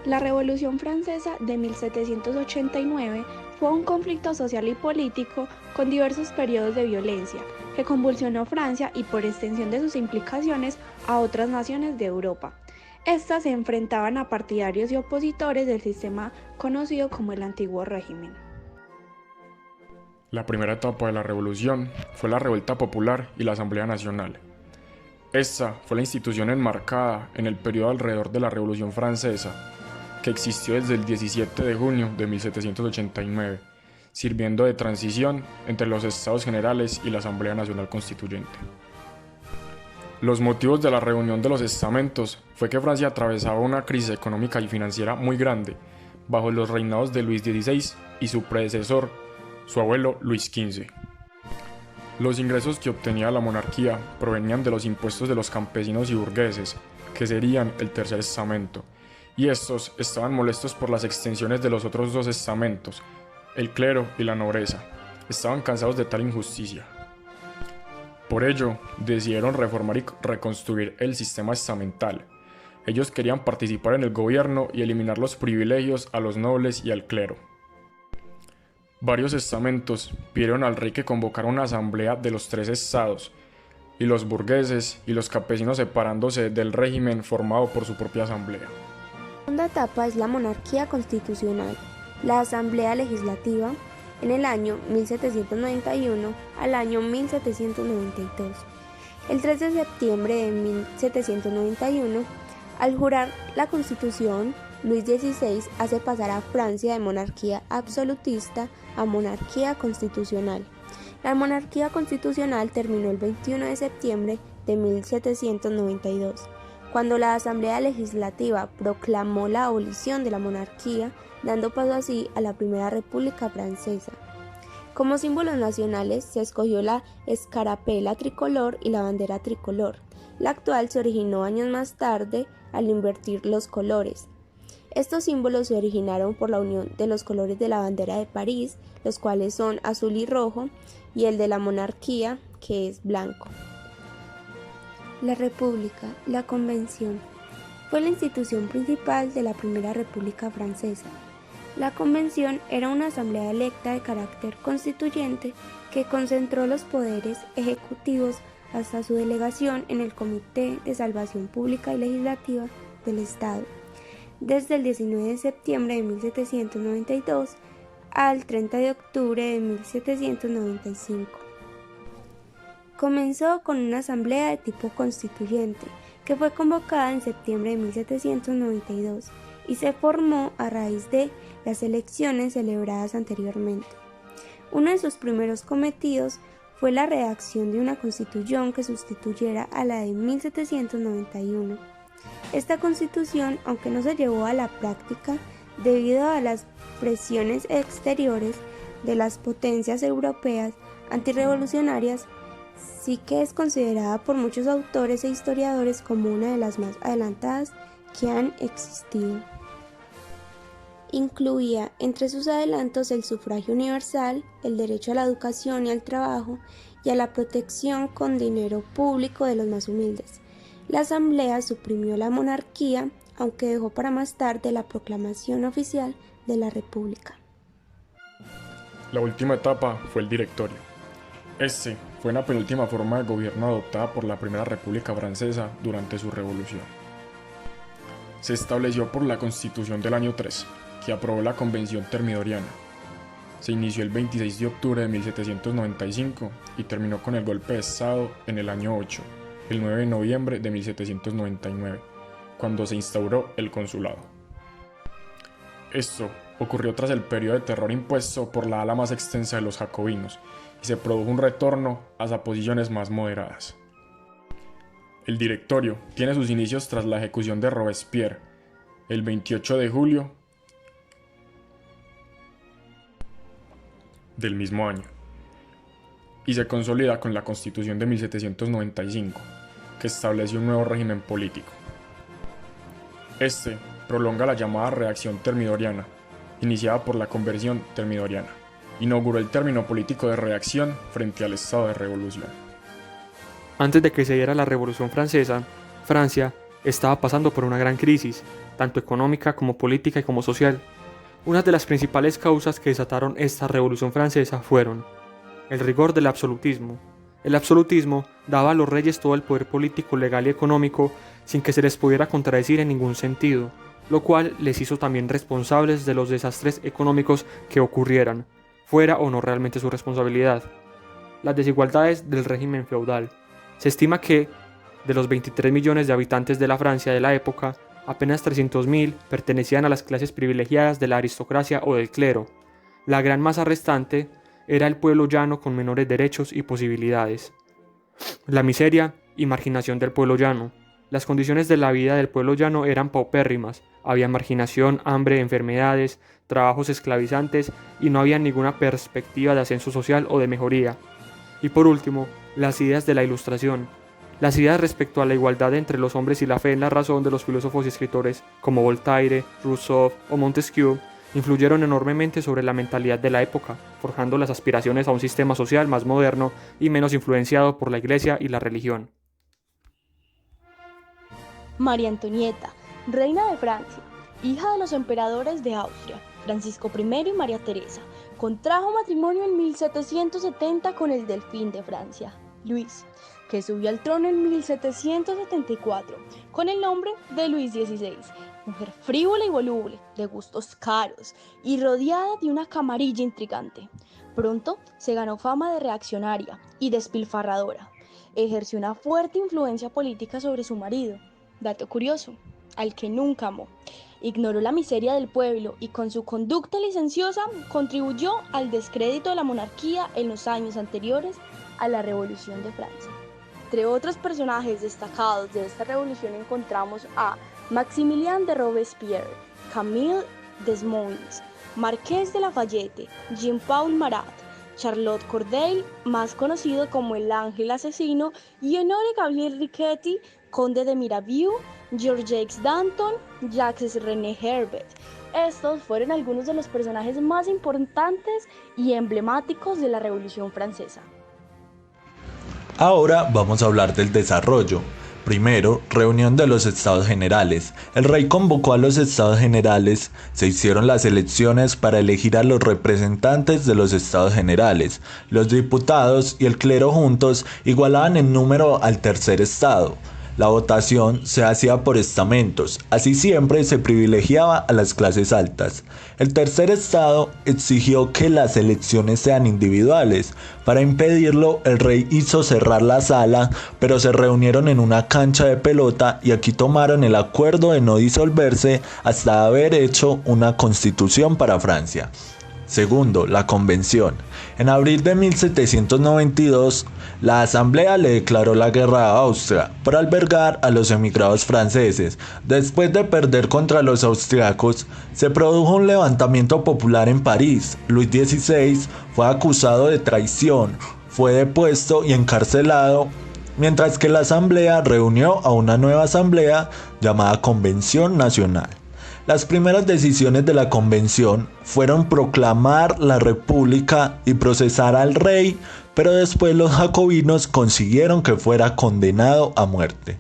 La Revolución Francesa de 1789 fue un conflicto social y político con diversos periodos de violencia que convulsionó Francia y por extensión de sus implicaciones a otras naciones de Europa. Estas se enfrentaban a partidarios y opositores del sistema conocido como el Antiguo Régimen. La primera etapa de la revolución fue la revuelta popular y la Asamblea Nacional. Esta fue la institución enmarcada en el periodo alrededor de la Revolución Francesa, que existió desde el 17 de junio de 1789, sirviendo de transición entre los Estados Generales y la Asamblea Nacional Constituyente. Los motivos de la reunión de los estamentos fue que Francia atravesaba una crisis económica y financiera muy grande bajo los reinados de Luis XVI y su predecesor, su abuelo Luis XV. Los ingresos que obtenía la monarquía provenían de los impuestos de los campesinos y burgueses, que serían el tercer estamento, y estos estaban molestos por las extensiones de los otros dos estamentos, el clero y la nobleza. Estaban cansados de tal injusticia. Por ello, decidieron reformar y reconstruir el sistema estamental. Ellos querían participar en el gobierno y eliminar los privilegios a los nobles y al clero. Varios estamentos pidieron al rey que convocara una asamblea de los tres estados, y los burgueses y los campesinos separándose del régimen formado por su propia asamblea. La segunda etapa es la monarquía constitucional, la asamblea legislativa, en el año 1791 al año 1792. El 3 de septiembre de 1791, al jurar la Constitución, Luis XVI hace pasar a Francia de monarquía absolutista a monarquía constitucional. La monarquía constitucional terminó el 21 de septiembre de 1792, cuando la Asamblea Legislativa proclamó la abolición de la monarquía, dando paso así a la Primera República Francesa. Como símbolos nacionales se escogió la escarapela tricolor y la bandera tricolor. La actual se originó años más tarde al invertir los colores. Estos símbolos se originaron por la unión de los colores de la bandera de París, los cuales son azul y rojo, y el de la monarquía, que es blanco. La República, la Convención, fue la institución principal de la Primera República Francesa. La Convención era una asamblea electa de carácter constituyente que concentró los poderes ejecutivos hasta su delegación en el Comité de Salvación Pública y Legislativa del Estado, desde el 19 de septiembre de 1792 al 30 de octubre de 1795. Comenzó con una asamblea de tipo constituyente, que fue convocada en septiembre de 1792 y se formó a raíz de las elecciones celebradas anteriormente. Uno de sus primeros cometidos fue la redacción de una constitución que sustituyera a la de 1791. Esta constitución, aunque no se llevó a la práctica debido a las presiones exteriores de las potencias europeas antirrevolucionarias, sí que es considerada por muchos autores e historiadores como una de las más adelantadas que han existido. Incluía entre sus adelantos el sufragio universal, el derecho a la educación y al trabajo y a la protección con dinero público de los más humildes. La Asamblea suprimió la monarquía, aunque dejó para más tarde la proclamación oficial de la República. La última etapa fue el directorio. Este fue una penúltima forma de gobierno adoptada por la Primera República Francesa durante su revolución. Se estableció por la Constitución del año 3, que aprobó la Convención Termidoriana. Se inició el 26 de octubre de 1795 y terminó con el golpe de Estado en el año 8, el 9 de noviembre de 1799, cuando se instauró el consulado. Esto ocurrió tras el periodo de terror impuesto por la ala más extensa de los jacobinos y se produjo un retorno a posiciones más moderadas. El directorio tiene sus inicios tras la ejecución de Robespierre, el 28 de julio del mismo año, y se consolida con la Constitución de 1795, que estableció un nuevo régimen político. Este prolonga la llamada reacción termidoriana, iniciada por la Convención Termidoriana. Inauguró el término político de reacción frente al estado de revolución. Antes de que se diera la Revolución Francesa, Francia estaba pasando por una gran crisis, tanto económica como política y como social. Una de las principales causas que desataron esta Revolución Francesa fueron el rigor del absolutismo. El absolutismo daba a los reyes todo el poder político, legal y económico sin que se les pudiera contradecir en ningún sentido, lo cual les hizo también responsables de los desastres económicos que ocurrieran, fuera o no realmente su responsabilidad. Las desigualdades del régimen feudal. Se estima que, de los 23 millones de habitantes de la Francia de la época, apenas 300.000 pertenecían a las clases privilegiadas de la aristocracia o del clero. La gran masa restante era el pueblo llano con menores derechos y posibilidades. La miseria y marginación del pueblo llano. Las condiciones de la vida del pueblo llano eran paupérrimas, había marginación, hambre, enfermedades, trabajos esclavizantes y no había ninguna perspectiva de ascenso social o de mejoría. Y por último, las ideas de la Ilustración. Las ideas respecto a la igualdad entre los hombres y la fe en la razón de los filósofos y escritores como Voltaire, Rousseau o Montesquieu influyeron enormemente sobre la mentalidad de la época, forjando las aspiraciones a un sistema social más moderno y menos influenciado por la Iglesia y la religión. María Antonieta, reina de Francia, hija de los emperadores de Austria, Francisco I y María Teresa, contrajo matrimonio en 1770 con el delfín de Francia, Luis, que subió al trono en 1774 con el nombre de Luis XVI, mujer frívola y voluble, de gustos caros y rodeada de una camarilla intrigante. Pronto se ganó fama de reaccionaria y despilfarradora. Ejerció una fuerte influencia política sobre su marido, dato curioso, al que nunca amó. Ignoró la miseria del pueblo y con su conducta licenciosa contribuyó al descrédito de la monarquía en los años anteriores a la Revolución de Francia. Entre otros personajes destacados de esta revolución encontramos a Maximilien de Robespierre, Camille Desmoulins, Marqués de Lafayette, Jean-Paul Marat, Charlotte Corday, más conocido como el Ángel Asesino, y Honoré Gabriel Riquetti, conde de Mirabeau, Georges Danton, Jacques René Herbert. Estos fueron algunos de los personajes más importantes y emblemáticos de la Revolución Francesa. Ahora vamos a hablar del desarrollo. Primero, reunión de los Estados Generales. El rey convocó a los Estados Generales, se hicieron las elecciones para elegir a los representantes de los Estados Generales. Los diputados y el clero juntos igualaban en número al tercer estado. La votación se hacía por estamentos, así siempre se privilegiaba a las clases altas. El tercer estado exigió que las elecciones sean individuales. Para impedirlo, el rey hizo cerrar la sala, pero se reunieron en una cancha de pelota y aquí tomaron el acuerdo de no disolverse hasta haber hecho una constitución para Francia. Segundo, la convención. En abril de 1792, la asamblea le declaró la guerra a Austria por albergar a los emigrados franceses. Después de perder contra los austriacos, se produjo un levantamiento popular en París. Luis XVI fue acusado de traición, fue depuesto y encarcelado, mientras que la asamblea reunió a una nueva asamblea llamada Convención Nacional. Las primeras decisiones de la convención fueron proclamar la república y procesar al rey, pero después los jacobinos consiguieron que fuera condenado a muerte.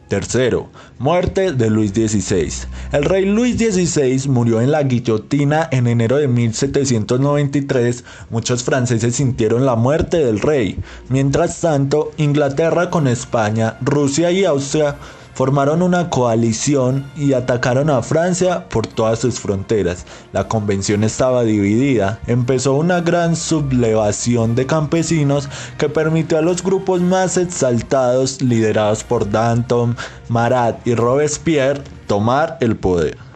Tercero, muerte de Luis XVI. El rey Luis XVI murió en la guillotina en enero de 1793. Muchos franceses sintieron la muerte del rey. Mientras tanto, Inglaterra con España, Rusia y Austria formaron una coalición y atacaron a Francia por todas sus fronteras. La convención estaba dividida. Empezó una gran sublevación de campesinos que permitió a los grupos más exaltados, liderados por Danton, Marat y Robespierre, tomar el poder.